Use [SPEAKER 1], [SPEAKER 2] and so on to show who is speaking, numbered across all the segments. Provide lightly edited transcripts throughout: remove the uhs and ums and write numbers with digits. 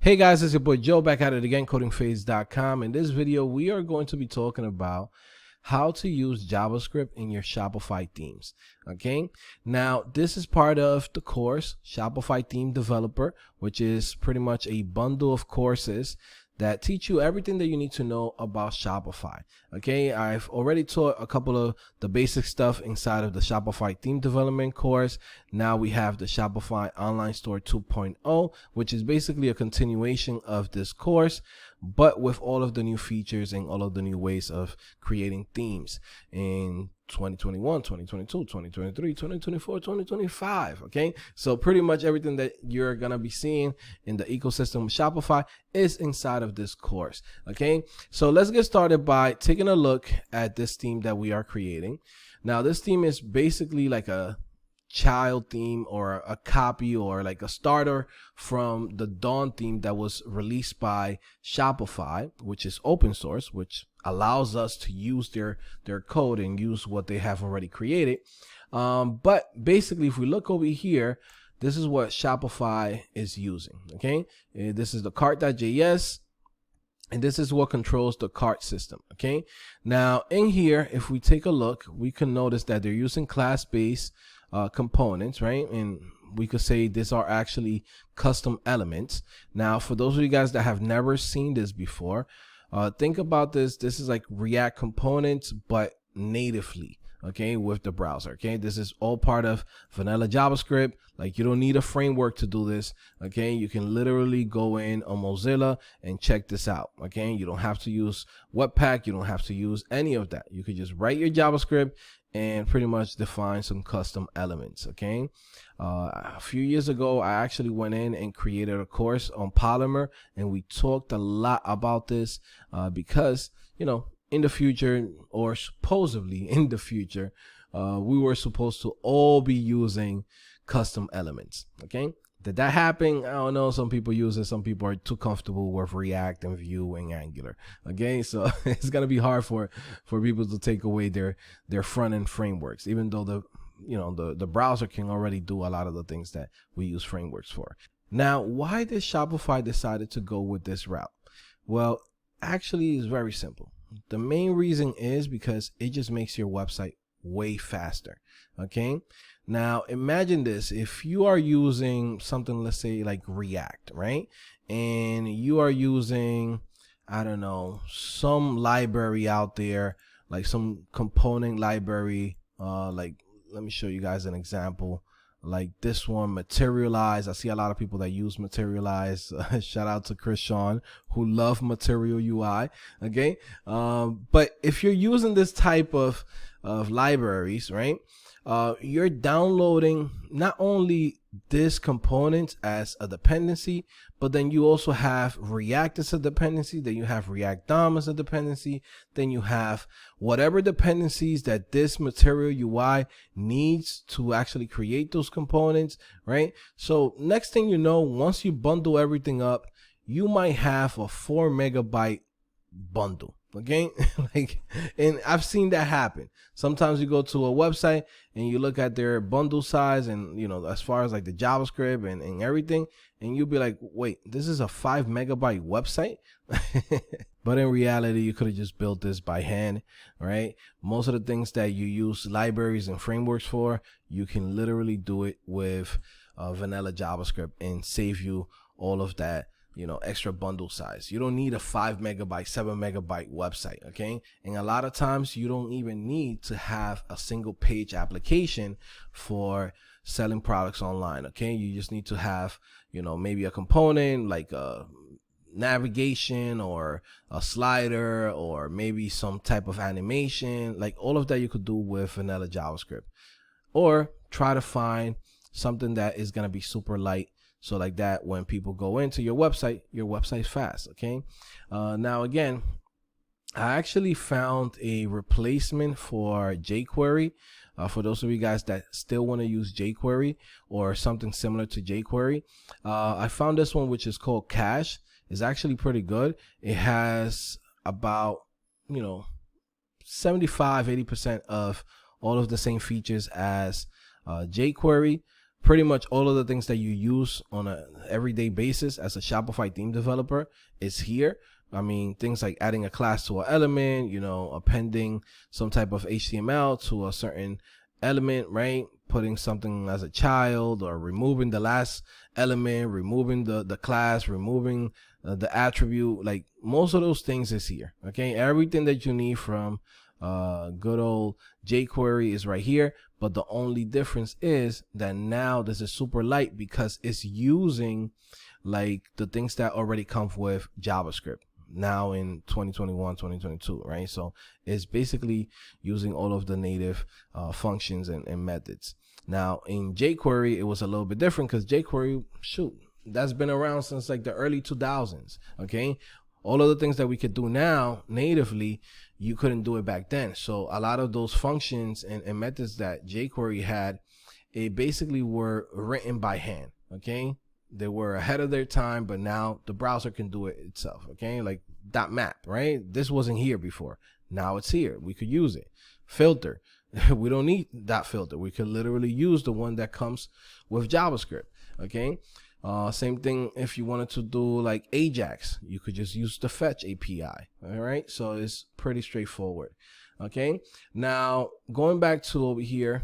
[SPEAKER 1] Hey guys, it's your boy Joe back at it again, CodingPhase.com. In this video, we are going to be talking about how to use JavaScript in your Shopify themes. Okay, now this is part of the course Shopify Theme Developer, which is pretty much a bundle of courses that teach you everything that you need to know about Shopify. Okay, I've already taught a couple of the basic stuff inside of the Shopify theme development course. Now we have the Shopify Online Store 2.0, which is basically a continuation of this course, but with all of the new features and all of the new ways of creating themes in 2021, 2022, 2023, 2024, 2025. Okay, so pretty much everything that you're gonna be seeing in the ecosystem of Shopify is inside of this course. Okay, so let's get started by taking a look at this theme that we are creating. Now this theme is basically like a child theme or a copy or like a starter from the Dawn theme that was released by Shopify, which is open source, which allows us to use their code and use what they have already created. But basically, if we look over here, this is what Shopify is using. Okay, this is the cart.js. And this is what controls the cart system. Okay, now in here, if we take a look, we can notice that they're using class-based components, right? And we could say these are actually custom elements. Now, for those of you guys that have never seen this before, think about this. This is like React components, but natively, okay, with the browser. Okay, this is all part of vanilla JavaScript. Like, you don't need a framework to do this. Okay, you can literally go in on Mozilla and check this out. Okay, you don't have to use Webpack. You don't have to use any of that. You could just write your JavaScript and pretty much define some custom elements. Okay, a few years ago, I actually went in and created a course on Polymer, and we talked a lot about this because, you know, in the future, or supposedly in the future, we were supposed to all be using custom elements. Okay, did that happen? I don't know. Some people use it. Some people are too comfortable with React and Vue and Angular. Okay, so it's gonna be hard for people to take away their front end frameworks, even though the browser can already do a lot of the things that we use frameworks for. Now, why did Shopify decided to go with this route? Well, actually, it's very simple. The main reason is because it just makes your website way faster. Okay, now imagine this: if you are using something, let's say like React, right, and you are using, I don't know, some library out there, like some component library, like, let me show you guys an example. Like this one, Materialize. I see a lot of people that use Materialize. Shout out to Chris Sean, who love Material UI. Okay, but if you're using this type of libraries, right, you're downloading not only this component as a dependency, but then you also have React as a dependency, then you have React DOM as a dependency, then you have whatever dependencies that this Material UI needs to actually create those components, right? So next thing you know, once you bundle everything up, you might have a 4 megabyte bundle. Okay, like, and I've seen that happen. Sometimes you go to a website and you look at their bundle size, and you know, as far as like the JavaScript and everything, and you'll be like, wait, this is a 5 megabyte website? But in reality, you could have just built this by hand, right? Most of the things that you use libraries and frameworks for, you can literally do it with vanilla JavaScript and save you all of that, you know, extra bundle size. You don't need a 5 megabyte, 7 megabyte website. Okay, and a lot of times you don't even need to have a single page application for selling products online. Okay, you just need to have, you know, maybe a component like a navigation or a slider or maybe some type of animation. Like, all of that you could do with vanilla JavaScript, or try to find something that is going to be super light, so like that when people go into your website's fast. Okay, now again, I actually found a replacement for JQuery. For those of you guys that still want to use JQuery or something similar to JQuery, I found this one, which is called Cache. It's actually pretty good. It has about, you know, 75-80% of all of the same features as jQuery, pretty much all of the things that you use on a everyday basis as a Shopify theme developer is here. I mean, things like adding a class to an element, you know, appending some type of HTML to a certain element, right? Putting something as a child, or removing the last element, removing the class, removing the attribute. Like, most of those things is here. Okay, everything that you need from good old jQuery is right here. But the only difference is that now this is super light because it's using like the things that already come with JavaScript now in 2021, 2022, right? So it's basically using all of the native functions and methods. Now in jQuery, it was a little bit different because jQuery, shoot, that's been around since like the early 2000s. Okay, all of the things that we could do now natively, you couldn't do it back then. So a lot of those functions and methods that jQuery had, it basically were written by hand. Okay, they were ahead of their time, but now the browser can do it itself. Okay, like .map, right? This wasn't here before. Now it's here. We could use it. Filter. We don't need .filter. We could literally use the one that comes with JavaScript. Okay. Same thing if you wanted to do like Ajax, you could just use the fetch API. All right. So it's pretty straightforward. Okay. Now going back to over here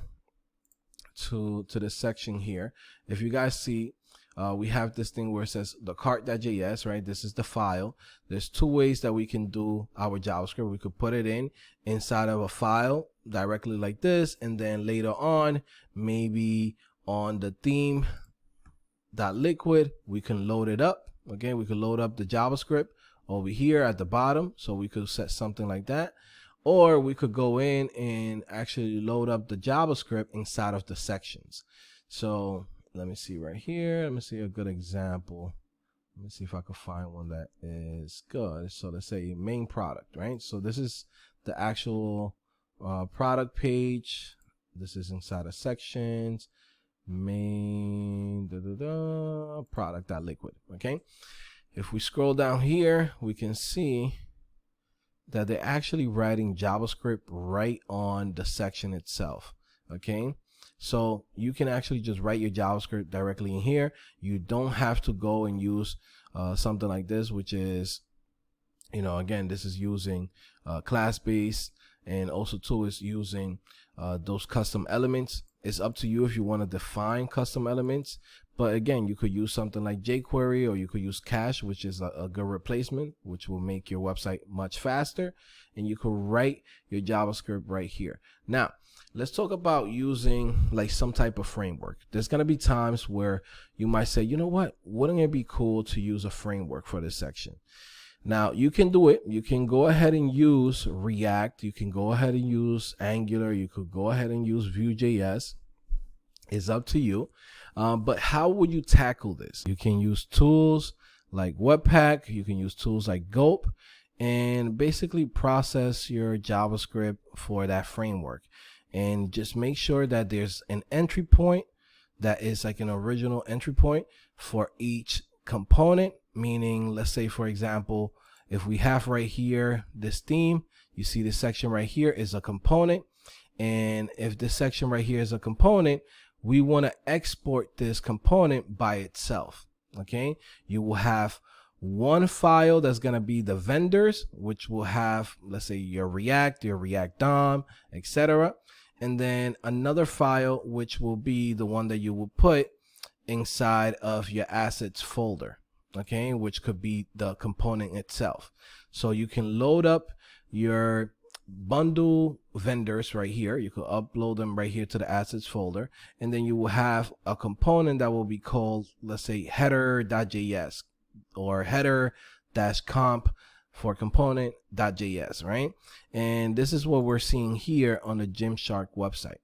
[SPEAKER 1] to this section here, if you guys see, we have this thing where it says the cart.js, right? This is the file. There's two ways that we can do our JavaScript. We could put it inside of a file directly like this, and then later on, maybe on the theme.liquid, we can load it up. Okay, we could load up the JavaScript over here at the bottom. So we could set something like that. Or we could go in and actually load up the JavaScript inside of the sections. So let me see right here. Let me see a good example. Let me see if I can find one that is good. So let's say main product, right? So this is the actual product page. This is inside of sections. Main product.liquid. Okay. If we scroll down here, we can see that they're actually writing JavaScript right on the section itself. Okay. So you can actually just write your JavaScript directly in here. You don't have to go and use something like this, which is, you know, again, this is using class-based, and also too is using those custom elements. It's up to you if you want to define custom elements. But again, you could use something like jQuery, or you could use Cache, which is a good replacement, which will make your website much faster. And you could write your JavaScript right here. Now, let's talk about using like some type of framework. There's going to be times where you might say, you know what, wouldn't it be cool to use a framework for this section? Now, you can do it. You can go ahead and use React. You can go ahead and use Angular. You could go ahead and use Vue.js. It's up to you. But how would you tackle this? You can use tools like Webpack. You can use tools like Gulp, and basically process your JavaScript for that framework. And just make sure that there's an entry point that is like an original entry point for each component. Meaning, let's say, for example, if we have right here this theme, you see this section right here is a component. And if this section right here is a component, we want to export this component by itself. Okay, you will have one file that's going to be the vendors, which will have, let's say, your React DOM, etc. And then another file, which will be the one that you will put inside of your assets folder. Okay, which could be the component itself. So you can load up your bundle vendors right here. You could upload them right here to the assets folder, and then you will have a component that will be called, let's say, header.js or header-comp for component.js, right? And this is what we're seeing here on the Gymshark website.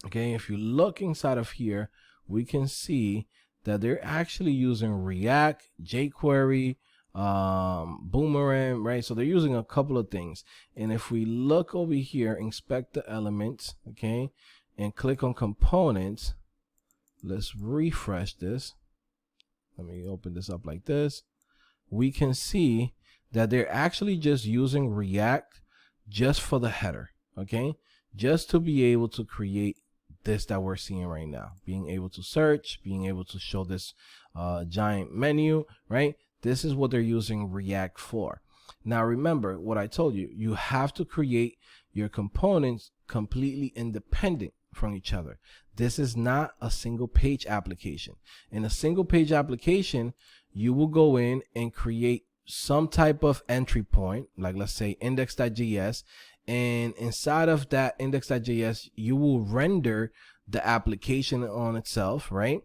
[SPEAKER 1] Okay, if you look inside of here, we can see that they're actually using React, jQuery, Boomerang, right? So they're using a couple of things. And if we look over here, inspect the elements, okay, and click on components, let's refresh this. Let me open this up like this. We can see that they're actually just using React just for the header, okay, just to be able to create this that we're seeing right now, being able to search, being able to show this giant menu, right? This is what they're using React for. Now remember what I told you, you have to create your components completely independent from each other. This is not a single page application. In a single page application, you will go in and create some type of entry point, like let's say index.js, and inside of that index.js, you will render the application on itself, right,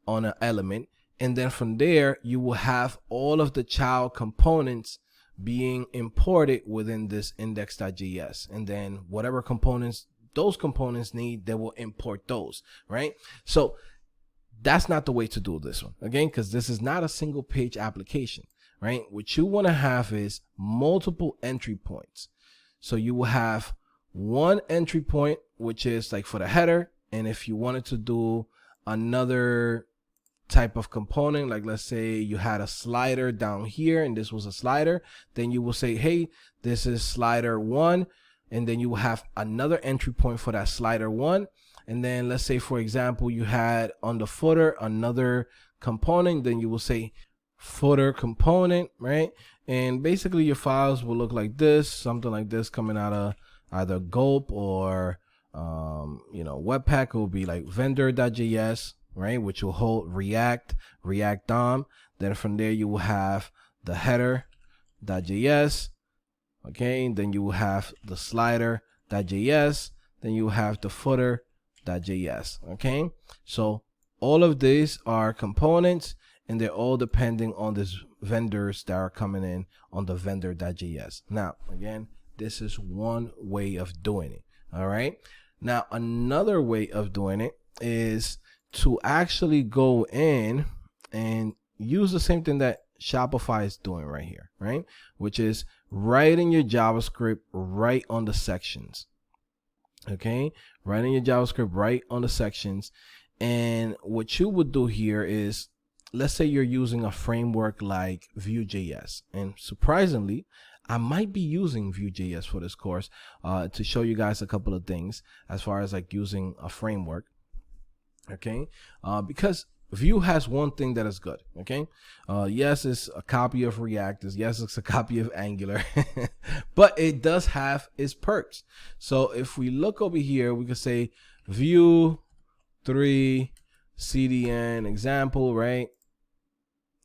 [SPEAKER 1] on an element, and then from there you will have all of the child components being imported within this index.js, and then whatever components those components need, they will import those, right? So that's not the way to do this one, again, because this is not a single page application, right? What you want to have is multiple entry points. So you will have one entry point, which is like for the header, and if you wanted to do another type of component, like let's say you had a slider down here and this was a slider, then you will say, hey, this is slider 1, and then you will have another entry point for that slider 1. And then let's say, for example, you had on the footer another component, then you will say footer component, right? And basically your files will look like this, something like this, coming out of either gulp or Webpack. It will be like vendor.js, right, which will hold React DOM. Then from there you will have the header.js, okay, then you will have the slider.js, then you will have the footer.js, okay? So all of these are components, and they're all depending on these vendors that are coming in on the vendor.js. Now, again, this is one way of doing it, all right? Now, another way of doing it is to actually go in and use the same thing that Shopify is doing right here, right? Which is writing your JavaScript right on the sections, okay? Writing your JavaScript right on the sections. And what you would do here is, let's say you're using a framework like Vue.js, and surprisingly, I might be using Vue.js for this course to show you guys a couple of things as far as like using a framework, okay? Because Vue has one thing that is good, okay? Yes, it's a copy of React. Yes, it's a copy of Angular, but it does have its perks. So if we look over here, we could say Vue 3 CDN example, right?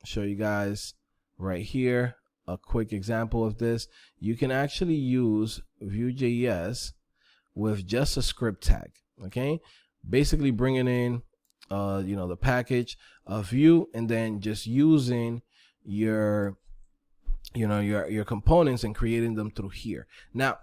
[SPEAKER 1] Show you guys right here a quick example of this. You can actually use Vue.js with just a script tag, okay? Basically bringing in the package of Vue, and then just using your components and creating them through here. Now,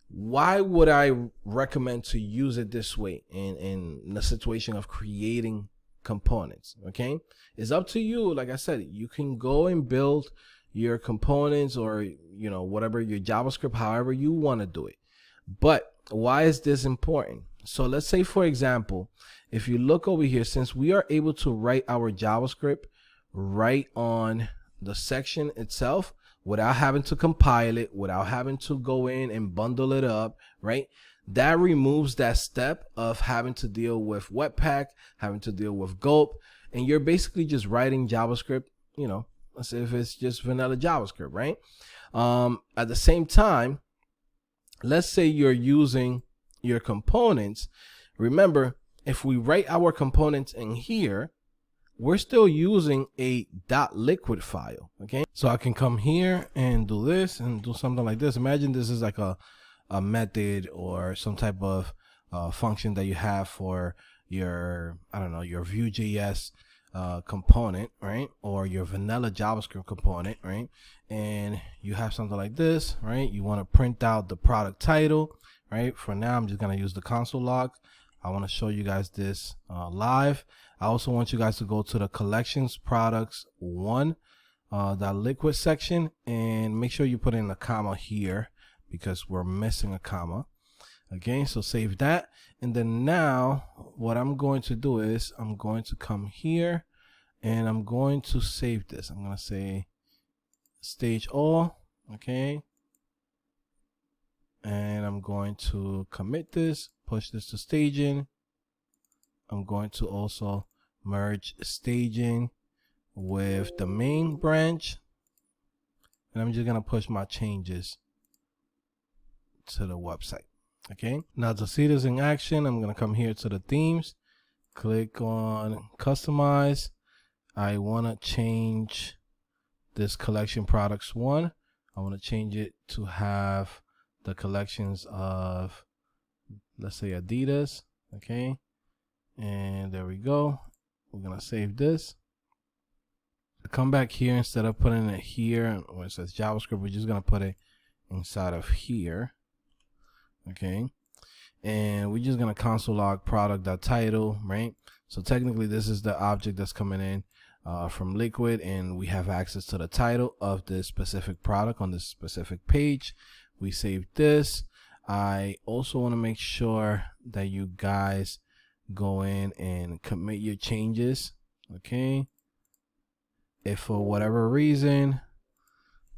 [SPEAKER 1] why would I recommend to use it this way in the situation of creating components? Okay, it's up to you. Like I said, you can go and build your components or whatever, your JavaScript, however you want to do it. But why is this important? So let's say, for example, if you look over here, since we are able to write our JavaScript right on the section itself without having to compile it, without having to go in and bundle it up, right? That removes that step of having to deal with Webpack, having to deal with gulp, and you're basically just writing JavaScript, let's say if it's just vanilla JavaScript, right? At the same time, let's say you're using your components. Remember, if we write our components in here, we're still using a .liquid file, okay? So I can come here and do this and do something like this. Imagine this is like a method or some type of function that you have for your, your Vue.js component, right? Or your vanilla JavaScript component, right? And you have something like this, right? You want to print out the product title, right? For now, I'm just going to use the console log. I want to show you guys this live. I also want you guys to go to the collections products 1 that liquid section, and make sure you put in a comma here because we're missing a comma. Okay, so save that. And then now what I'm going to do is I'm going to come here and I'm going to save this. I'm going to say stage all. Okay. And I'm going to commit this, push this to staging. I'm going to also merge staging with the main branch, and I'm just gonna push my changes to the website. Okay, now to see this in action, I'm gonna come here to the themes, click on customize. I want to change this collection products 1. I want to change it to have the collections of, let's say, Adidas. Okay, and there we go. We're gonna save this. Come back here, instead of putting it here where it says JavaScript, we're just gonna put it inside of here. Okay, and we're just gonna console log product.title, right? So technically this is the object that's coming in from Liquid, and we have access to the title of this specific product on this specific page. We save this. I also want to make sure that you guys go in and commit your changes. Okay, if for whatever reason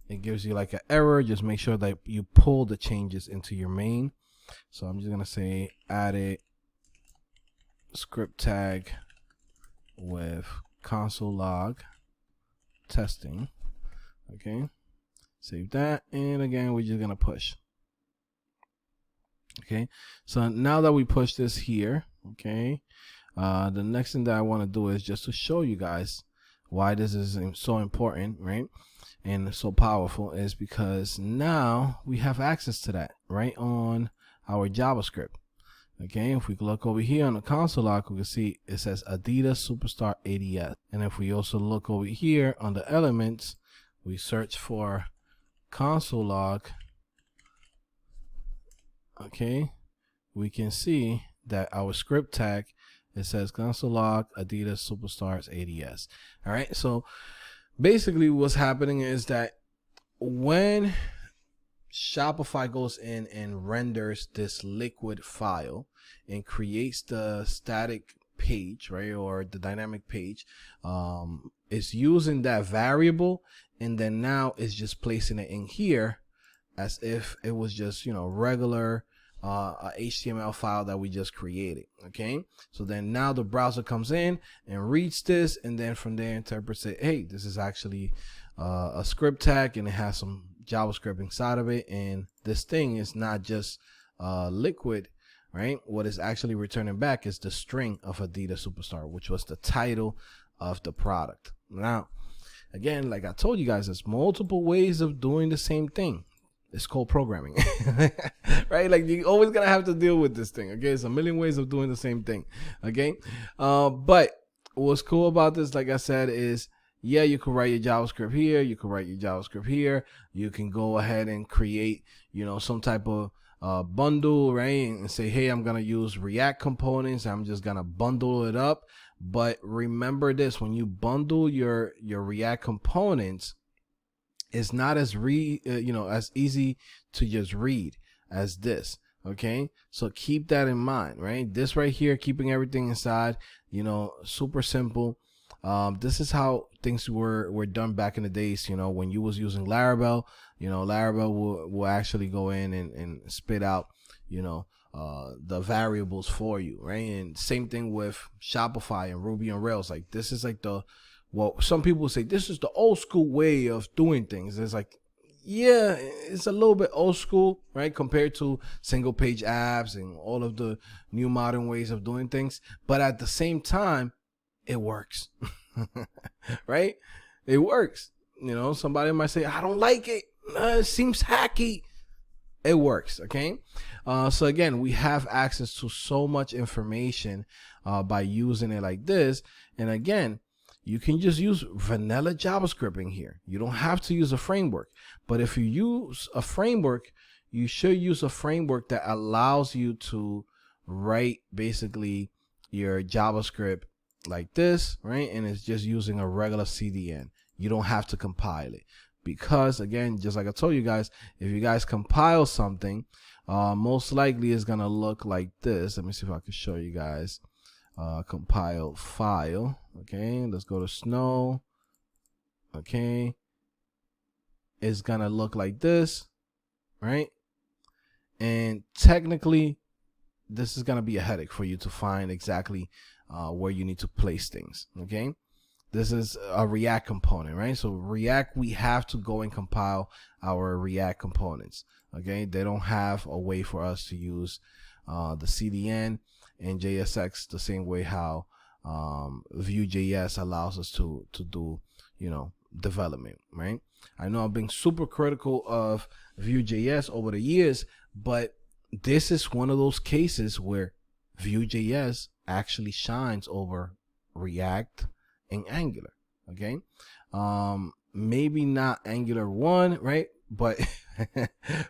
[SPEAKER 1] it gives you like an error, just make sure that you pull the changes into your main. So I'm just gonna say added script tag with console log testing. Okay, save that, and again we're just gonna push. Okay, so now that we push this here, okay, the next thing that I want to do is just to show you guys why this is so important, right, and so powerful, is because now we have access to that right on our JavaScript. Okay, if we look over here on the console log, we can see it says Adidas Superstar ADS. And if we also look over here on the elements, we search for console log. Okay, we can see that our script tag, it says console log Adidas Superstars ADS. All right, so basically what's happening is that when Shopify goes in and renders this liquid file and creates the static page, right, or the dynamic page, it's using that variable, and then now it's just placing it in here as if it was just, you know, regular a HTML file that we just created. Okay, so then now the browser comes in and reads this, and then from there interprets it. Hey, this is actually a script tag, and it has some JavaScript inside of it, and this thing is not just liquid, right? What is actually returning back is the string of Adidas Superstar, which was the title of the product. Now, again, like I told you guys, there's multiple ways of doing the same thing. It's called programming, right? Like, you're always gonna have to deal with this thing. Okay, it's a million ways of doing the same thing. Okay, but what's cool about this, like I said, is yeah, you can write your JavaScript here, you can write your JavaScript here, you can go ahead and create, you know, some type of bundle, right, and say, hey, I'm gonna use React components, I'm just gonna bundle it up. But remember this, when you bundle your React components, it's not as as easy to just read as this. Okay, so keep that in mind, right? This right here, keeping everything inside, you know, super simple. This is how things were done back in the days, you know, when you was using Laravel. You know, Laravel will actually go in and spit out, you know, the variables for you, right? And same thing with Shopify and Ruby on Rails. Like, this is like well, some people say this is the old school way of doing things. It's like, yeah, it's a little bit old school, right, compared to single page apps and all of the new modern ways of doing things. But at the same time, it works, right? It works. You know, somebody might say, I don't like it. It seems hacky. It works. Okay. So again, we have access to so much information by using it like this. And again, you can just use vanilla JavaScript in here. You don't have to use a framework. But if you use a framework, you should use a framework that allows you to write basically your JavaScript like this, right? And it's just using a regular CDN. You don't have to compile it, because again, just like I told you guys, if you guys compile something, most likely it's gonna look like this. Let me see if I can show you guys. Compiled file. Okay, let's go to Snow. Okay, it's gonna look like this, right? And technically, this is gonna be a headache for you to find exactly where you need to place things. Okay, this is a React component, right? So React, we have to go and compile our React components. Okay, they don't have a way for us to use the CDN and JSX the same way how Vue.js allows us to do, you know, development, right? I know I've been super critical of Vue.js over the years, but this is one of those cases where Vue.js actually shines over React and Angular. Okay, maybe not Angular 1, right? But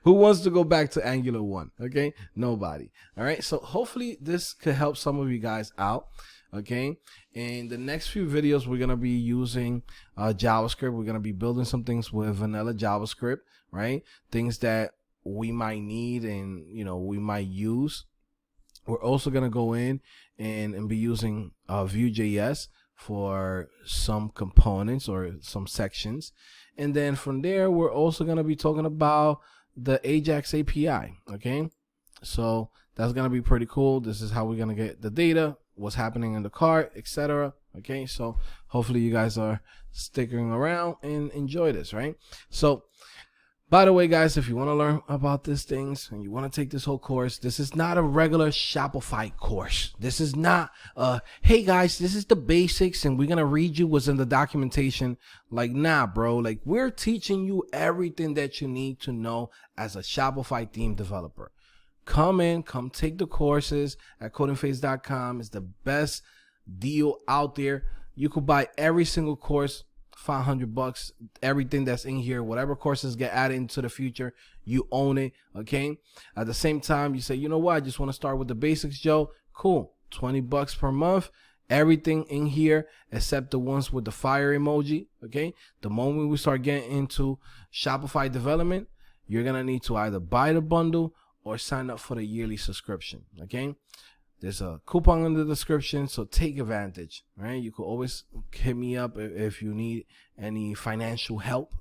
[SPEAKER 1] who wants to go back to Angular 1? Okay, nobody. All right, so hopefully this could help some of you guys out. Okay, in the next few videos we're gonna be using JavaScript. We're gonna be building some things with vanilla JavaScript, right? Things that we might need and, you know, we might use. We're also gonna go in and be using Vue.js for some components or some sections, and then from there we're also going to be talking about the Ajax API. Okay, so that's going to be pretty cool. This is how we're going to get the data, what's happening in the cart, etc. Okay, so hopefully you guys are sticking around and enjoy this, right? So by the way, guys, if you want to learn about these things and you want to take this whole course, this is not a regular Shopify course. This is not, hey guys, this is the basics and we're going to read you what's in the documentation. Like, nah, bro, like we're teaching you everything that you need to know as a Shopify theme developer. Come take the courses at CodingPhase.com. It's the best deal out there. You could buy every single course, $500, everything that's in here, whatever courses get added into the future, you own it. Okay, at the same time, you say, you know what, I just want to start with the basics, Joe. Cool, $20 per month, everything in here except the ones with the fire emoji. Okay, the moment we start getting into Shopify development, you're gonna need to either buy the bundle or sign up for the yearly subscription. Okay, there's a coupon in the description, so take advantage, right? You could always hit me up if you need any financial help,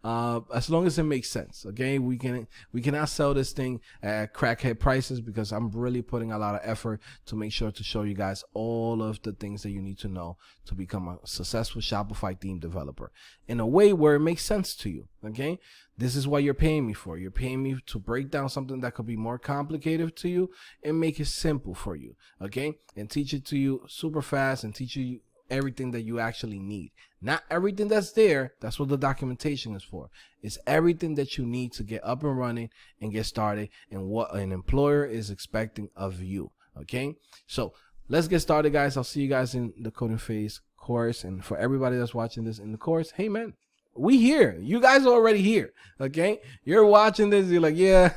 [SPEAKER 1] as long as it makes sense. Okay, we cannot sell this thing at crackhead prices, because I'm really putting a lot of effort to make sure to show you guys all of the things that you need to know to become a successful Shopify theme developer in a way where it makes sense to you. Okay, this is what you're paying me for. You're paying me to break down something that could be more complicated to you and make it simple for you. Okay, and teach it to you super fast and teach you everything that you actually need. Not everything that's there. That's what the documentation is for. It's everything that you need to get up and running and get started, and what an employer is expecting of you. Okay, so let's get started, guys. I'll see you guys in the CodingPhase course. And for everybody that's watching this in the course, hey man, we here. You guys are already here. Okay, you're watching this, you're like, yeah,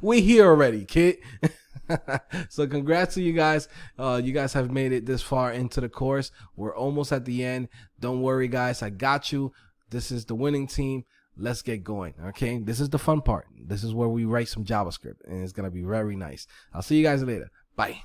[SPEAKER 1] we here already, kid. So congrats to you guys. You guys have made it this far into the course. We're almost at the end. Don't worry, guys, I got you. This is the winning team. Let's get going. Okay, this is the fun part. This is where we write some JavaScript, and it's gonna be very nice. I'll see you guys later. Bye.